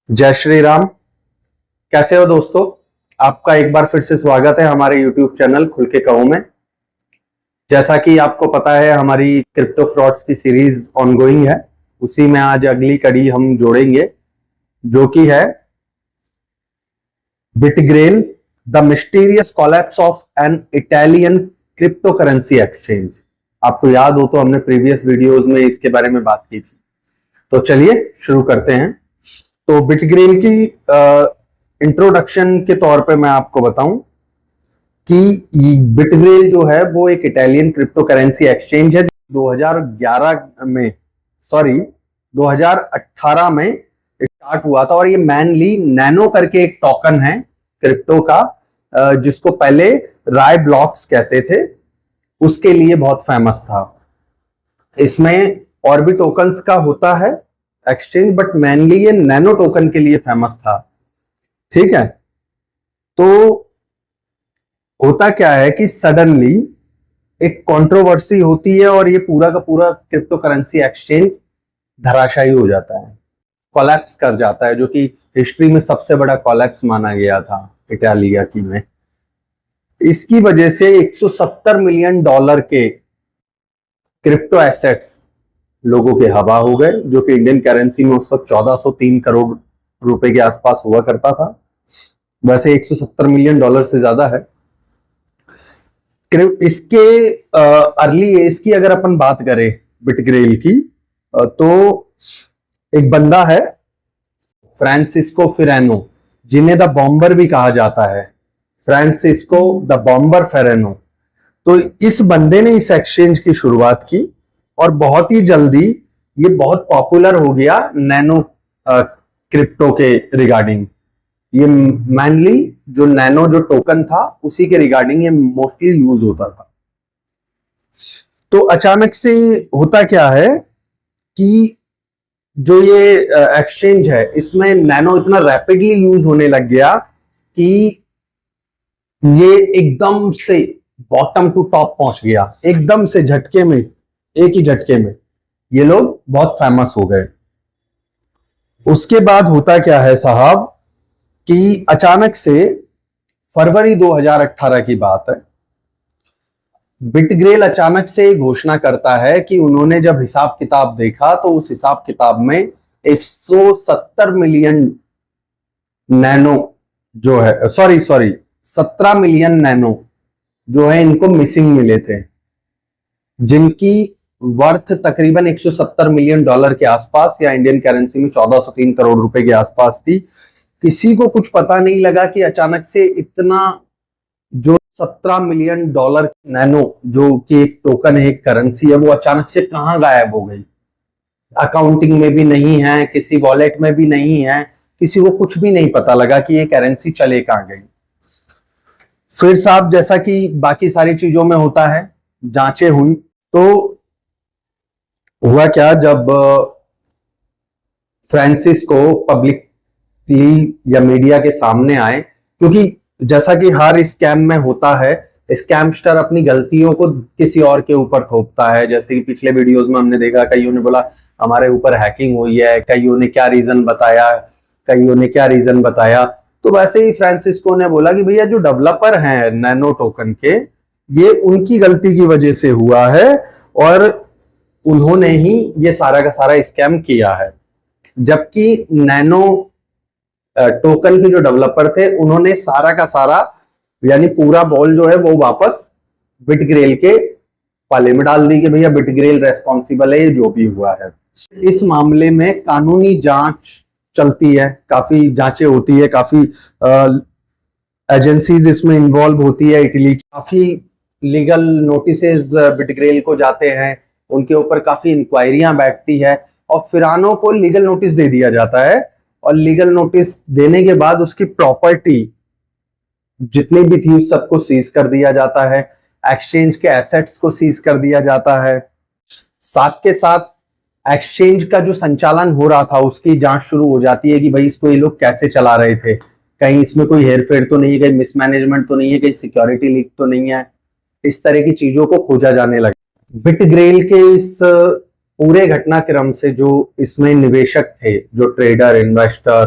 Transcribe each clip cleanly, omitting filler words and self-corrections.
जय श्री राम। कैसे हो दोस्तों? आपका एक बार फिर से स्वागत है हमारे YouTube चैनल खुल के कहो में। जैसा कि आपको पता है, हमारी क्रिप्टो फ्रॉड्स की सीरीज ऑनगोइंग है। उसी में आज अगली कड़ी हम जोड़ेंगे, जो कि है Bitgrail, the mysterious collapse of an Italian crypto currency exchange. आपको याद हो तो हमने प्रीवियस वीडियोस में इसके बारे में बात की थी। तो चलिए शुरू करते हैं। तो बिटग्रेल की इंट्रोडक्शन के तौर पे मैं आपको बताऊं कि बिटग्रेल जो है वो एक इटालियन क्रिप्टो करेंसी एक्सचेंज है। 2011 में 2018 में स्टार्ट हुआ था और ये मैनली नैनो करके एक टोकन है क्रिप्टो का, जिसको पहले राय ब्लॉक्स कहते थे, उसके लिए बहुत फेमस था। इसमें और भी टोकन्स का होता है एक्सचेंज, बट मेनली ये नैनो टोकन के लिए फेमस था। ठीक है, तो होता क्या है कि सडनली एक कंट्रोवर्सी होती है और ये पूरा का पूरा क्रिप्टो करेंसी एक्सचेंज धराशायी हो जाता है, कोलैप्स कर जाता है, जो कि हिस्ट्री में सबसे बड़ा कोलैप्स माना गया था इटालिया की में। इसकी वजह से 170 मिलियन डॉलर के क्रिप्टो एसेट्स लोगों के हवा हो गए, जो कि इंडियन करेंसी में उस वक्त 1403 करोड़ रुपए के आसपास हुआ करता था। वैसे 170 मिलियन डॉलर से ज्यादा है। इसके अर्ली एज की अगर अपन बात करें बिटग्रेल की, तो एक बंदा है फ्रांसिस्को फेरेनो, जिन्हें द बॉम्बर भी कहा जाता है, फ्रांसिस्को द बॉम्बर फेरेनो। तो इस बंदे ने इस एक्सचेंज की शुरुआत की और बहुत ही जल्दी ये बहुत पॉपुलर हो गया नैनो क्रिप्टो के रिगार्डिंग। ये मेनली जो नैनो जो टोकन था उसी के रिगार्डिंग ये मोस्टली यूज होता था। तो अचानक से होता क्या है कि जो ये एक्सचेंज है इसमें नैनो इतना रैपिडली यूज होने लग गया कि ये एकदम से बॉटम टू टॉप पहुंच गया, एकदम से झटके में, एक ही झटके में ये लोग बहुत फेमस हो गए। उसके बाद होता क्या है साहब कि अचानक से फरवरी 2018 की बात है, बिटग्रेल अचानक से घोषणा करता है कि उन्होंने जब हिसाब किताब देखा तो उस हिसाब किताब में 170 मिलियन नैनो जो है, 17 मिलियन नैनो जो है इनको मिसिंग मिले थे, जिनकी वर्थ तकरीबन 170 मिलियन डॉलर के आसपास या इंडियन करेंसी में 1403 करोड़ रुपए के आसपास थी। किसी को कुछ पता नहीं लगा कि अचानक से इतना जो 17 मिलियन डॉलर नैनो जो कि एक टोकन है, एक करेंसी है, वो अचानक से कहां गायब हो गई। अकाउंटिंग में भी नहीं है, किसी वॉलेट में भी नहीं है, किसी को कुछ भी नहीं पता लगा कि ये करेंसी चले कहां गई। फिर साहब जैसा कि बाकी सारी चीजों में होता है, जांचें हुई। तो हुआ क्या, जब फ्रांसिस को पब्लिकली या मीडिया के सामने आए, क्योंकि जैसा कि हर स्कैम में होता है, स्कैमस्टर अपनी गलतियों को किसी और के ऊपर थोपता है। जैसे कि पिछले वीडियोस में हमने देखा, कईयों ने बोला हमारे ऊपर हैकिंग हुई है, कईयों ने क्या रीजन बताया, तो वैसे ही फ्रांसिस्को ने बोला कि भैया जो डेवलपर हैं नैनो टोकन के, ये उनकी गलती की वजह से हुआ है और उन्होंने ही ये सारा का सारा स्कैम किया है। जबकि नैनो टोकन के जो डेवलपर थे उन्होंने सारा का सारा, यानी पूरा बॉल जो है वो वापस बिटग्रेल के पाले में डाल दी कि भैया बिटग्रेल रेस्पॉन्सिबल है ये जो भी हुआ है। इस मामले में कानूनी जांच चलती है, काफी जांचें होती है, काफी एजेंसीज इसमें इन्वॉल्व होती है। इटली काफी लीगल नोटिसेस बिटग्रेल को जाते हैं, उनके ऊपर काफी इंक्वायरियां बैठती है और फिरानो को लीगल नोटिस दे दिया जाता है। और लीगल नोटिस देने के बाद उसकी प्रॉपर्टी जितनी भी थी उस सबको सीज कर दिया जाता है, एक्सचेंज के एसेट्स को सीज कर दिया जाता है। साथ के साथ एक्सचेंज का जो संचालन हो रहा था उसकी जांच शुरू हो जाती है कि भाई इसको ये लोग कैसे चला रहे थे, कहीं इसमें कोई हेरफेर तो नहीं है, कहीं मिसमैनेजमेंट तो नहीं है, कहीं सिक्योरिटी लीक तो नहीं है। इस तरह की चीजों को खोजा जाने लगा। बिटग्रेल के इस पूरे घटनाक्रम से जो इसमें निवेशक थे, जो ट्रेडर, इन्वेस्टर,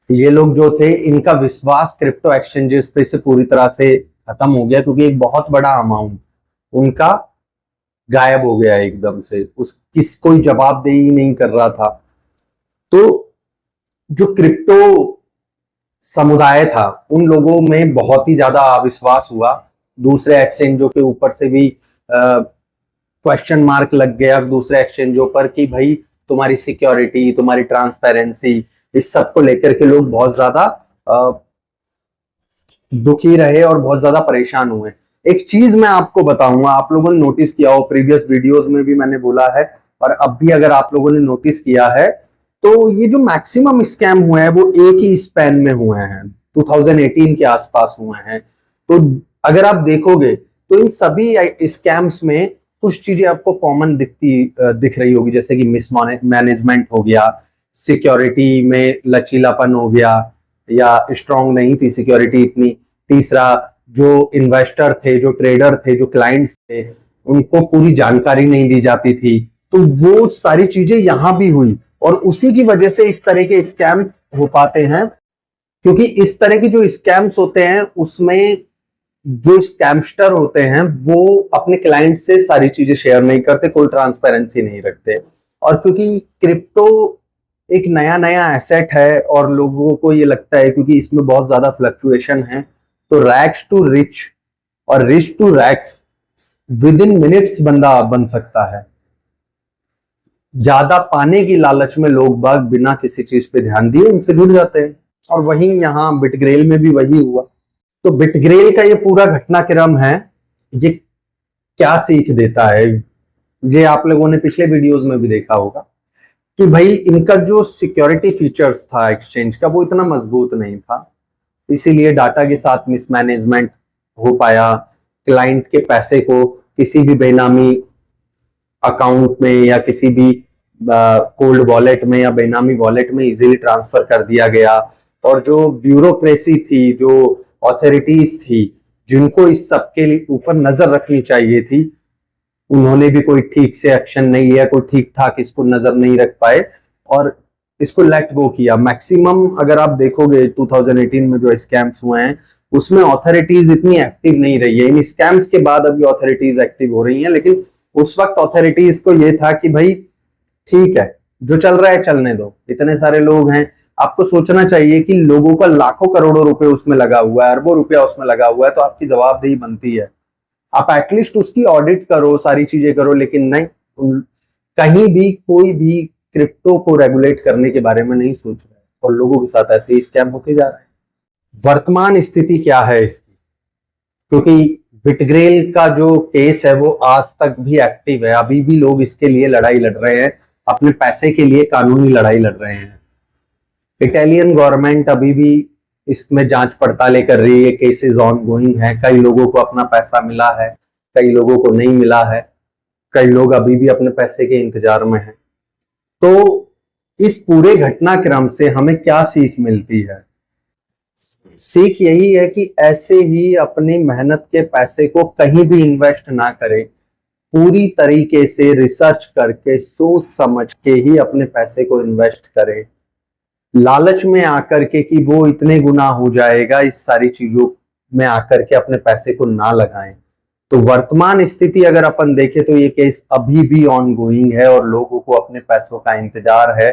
ये लोग जो थे इनका विश्वास क्रिप्टो एक्सचेंजेस पे से पूरी तरह से खत्म हो गया, क्योंकि एक बहुत बड़ा अमाउंट उनका गायब हो गया एकदम से, उस किस कोई जवाबदेही नहीं कर रहा था। तो जो क्रिप्टो समुदाय था उन लोगों में बहुत ही ज्यादा अविश्वास हुआ, दूसरे एक्सचेंजों के ऊपर से भी क्वेश्चन मार्क लग गया दूसरे एक्सचेंजों पर कि भाई तुम्हारी सिक्योरिटी, तुम्हारी ट्रांसपेरेंसी, इस सब को लेकर के लोग बहुत ज्यादा दुखी रहे और बहुत ज्यादा परेशान हुए। एक चीज मैं आपको बताऊंगा, आप लोगों ने नोटिस किया हो, प्रीवियस वीडियोस में भी मैंने बोला है और अब भी अगर आप लोगों ने नोटिस किया है, तो ये जो मैक्सिमम स्कैम हुए हैं वो एक ही स्पैन में हुए हैं, 2018 के आसपास हुए हैं। तो अगर आप देखोगे तो इन सभी स्कैम्स में कुछ चीजें आपको कॉमन दिख रही होगी, जैसे कि मिसमैनेजमेंट हो गया, सिक्योरिटी में लचीलापन हो गया या स्ट्रांग नहीं थी सिक्योरिटी इतनी, तीसरा जो इन्वेस्टर थे, जो ट्रेडर थे, जो क्लाइंट्स थे, उनको पूरी जानकारी नहीं दी जाती थी। तो वो सारी चीजें यहां भी हुई और उसी की वजह से इस तरह के स्कैम्स हो पाते हैं, क्योंकि इस तरह के जो स्कैम्स होते हैं उसमें जो स्कैमस्टर होते हैं वो अपने क्लाइंट से सारी चीजें शेयर नहीं करते, कोई ट्रांसपेरेंसी नहीं रखते। और क्योंकि क्रिप्टो एक नया नया एसेट है और लोगों को ये लगता है क्योंकि इसमें बहुत ज्यादा फ्लक्चुएशन है, तो रैक्स टू रिच और rich to rags within minutes बंदा बन सकता है। ज्यादा पाने की लालच में लोग बाग बिना किसी चीज पे ध्यान दिए उनसे जुड़ जाते हैं, और वहीं यहाँ बिटग्रेल में भी वही हुआ। तो बिटग्रेल का ये पूरा घटनाक्रम है, ये क्या सीख देता है, ये आप लोगों ने पिछले वीडियोस में भी देखा होगा कि भाई इनका जो सिक्योरिटी फीचर्स था एक्सचेंज का वो इतना मजबूत नहीं था, इसीलिए डाटा के साथ मिसमैनेजमेंट हो पाया, क्लाइंट के पैसे को किसी भी बेनामी अकाउंट में या किसी भी कोल्ड वॉलेट में या बेनामी वॉलेट में इजीली ट्रांसफर कर दिया गया। और जो ब्यूरोक्रेसी थी, जो अथॉरिटीज थी जिनको इस सब के ऊपर नजर रखनी चाहिए थी, उन्होंने भी कोई ठीक से एक्शन नहीं लिया, कोई ठीक ठाक इसको नजर नहीं रख पाए और इसको लेट गो किया। मैक्सिमम अगर आप देखोगे 2018 में जो स्कैम्स हुए हैं उसमें अथॉरिटीज इतनी एक्टिव नहीं रही है। इन स्कैम्स के बाद अभी अथॉरिटीज एक्टिव हो रही हैं, लेकिन उस वक्त अथॉरिटीज को ये था कि भाई ठीक है, जो चल रहा है चलने दो, इतने सारे लोग हैं। आपको सोचना चाहिए कि लोगों का लाखों करोड़ों रुपए उसमें लगा हुआ है, अरबों रुपया उसमें लगा हुआ है, तो आपकी जवाबदेही बनती है, आप एटलीस्ट उसकी ऑडिट करो, सारी चीजें करो। लेकिन नहीं, कहीं भी कोई भी क्रिप्टो को रेगुलेट करने के बारे में नहीं सोच रहा है और लोगों के साथ ऐसे ही स्कैम होते जा रहे हैं। वर्तमान स्थिति क्या है इसकी, क्योंकि बिटग्रेल का जो केस है वो आज तक भी एक्टिव है, अभी भी लोग इसके लिए लड़ाई लड़ रहे हैं, अपने पैसे के लिए कानूनी लड़ाई लड़ रहे हैं। इटालियन गवर्नमेंट अभी भी इसमें जांच पड़ताल कर रही है, केसेस ऑन गोइंग है, कई लोगों को अपना पैसा मिला है, कई लोगों को नहीं मिला है, कई लोग अभी भी अपने पैसे के इंतजार में हैं। तो इस पूरे घटनाक्रम से हमें क्या सीख मिलती है? सीख यही है कि ऐसे ही अपनी मेहनत के पैसे को कहीं भी इन्वेस्ट ना करें, पूरी तरीके से रिसर्च करके सोच समझ के ही अपने पैसे को इन्वेस्ट करें। लालच में आकर के कि वो इतने गुना हो जाएगा, इस सारी चीजों में आकर के अपने पैसे को ना लगाएं। तो वर्तमान स्थिति अगर अपन देखें तो ये केस अभी भी ऑन गोइंग है और लोगों को अपने पैसों का इंतजार है।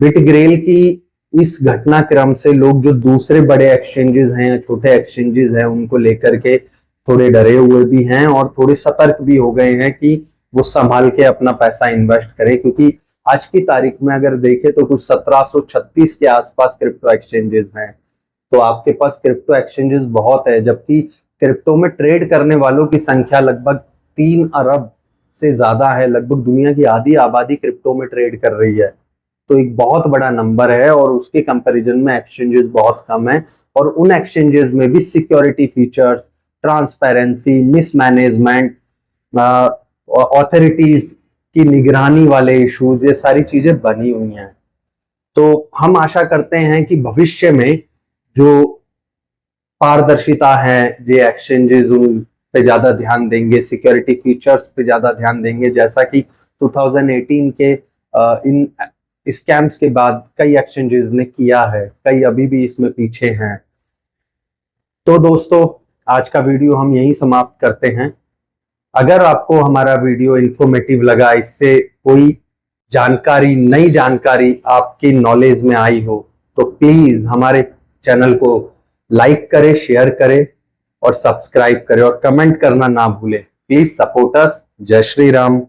बिटग्रेल की इस घटनाक्रम से लोग जो दूसरे बड़े एक्सचेंजेस हैं, छोटे एक्सचेंजेस हैं, उनको लेकर के थोड़े डरे हुए भी हैं और थोड़े सतर्क भी हो गए हैं कि वो संभाल के अपना पैसा इन्वेस्ट करें, क्योंकि आज की तारीख में अगर देखें तो कुछ 1736 के आसपास क्रिप्टो एक्सचेंजेस हैं। तो आपके पास क्रिप्टो एक्सचेंजेस बहुत है, जबकि क्रिप्टो में ट्रेड करने वालों की संख्या लगभग 3 अरब से ज्यादा है, लगभग दुनिया की आधी आबादी क्रिप्टो में ट्रेड कर रही है। तो एक बहुत बड़ा नंबर है और उसके कंपैरिजन में एक्सचेंजेस बहुत कम है, और उन एक्सचेंजेस में भी security features, transparency, mismanagement, authorities की निगरानी वाले इश्यूज, ये सारी चीजें बनी हुई हैं। तो हम आशा करते हैं कि भविष्य में जो पारदर्शिता है, ये एक्सचेंजेस उन पे ज्यादा ध्यान देंगे, सिक्योरिटी फीचर्स पे ज्यादा ध्यान देंगे, जैसा कि 2018 के इन स्कैम्स के बाद कई एक्सचेंजेस ने किया है, कई अभी भी इसमें पीछे हैं। तो दोस्तों, आज का वीडियो हम यहीं समाप्त करते हैं। अगर आपको हमारा वीडियो इंफॉर्मेटिव लगा, इससे कोई जानकारी, नई जानकारी आपकी नॉलेज में आई हो, तो प्लीज हमारे चैनल को लाइक करें, शेयर करें और सब्सक्राइब करें और कमेंट करना ना भूलें। Please support us. जय श्री राम।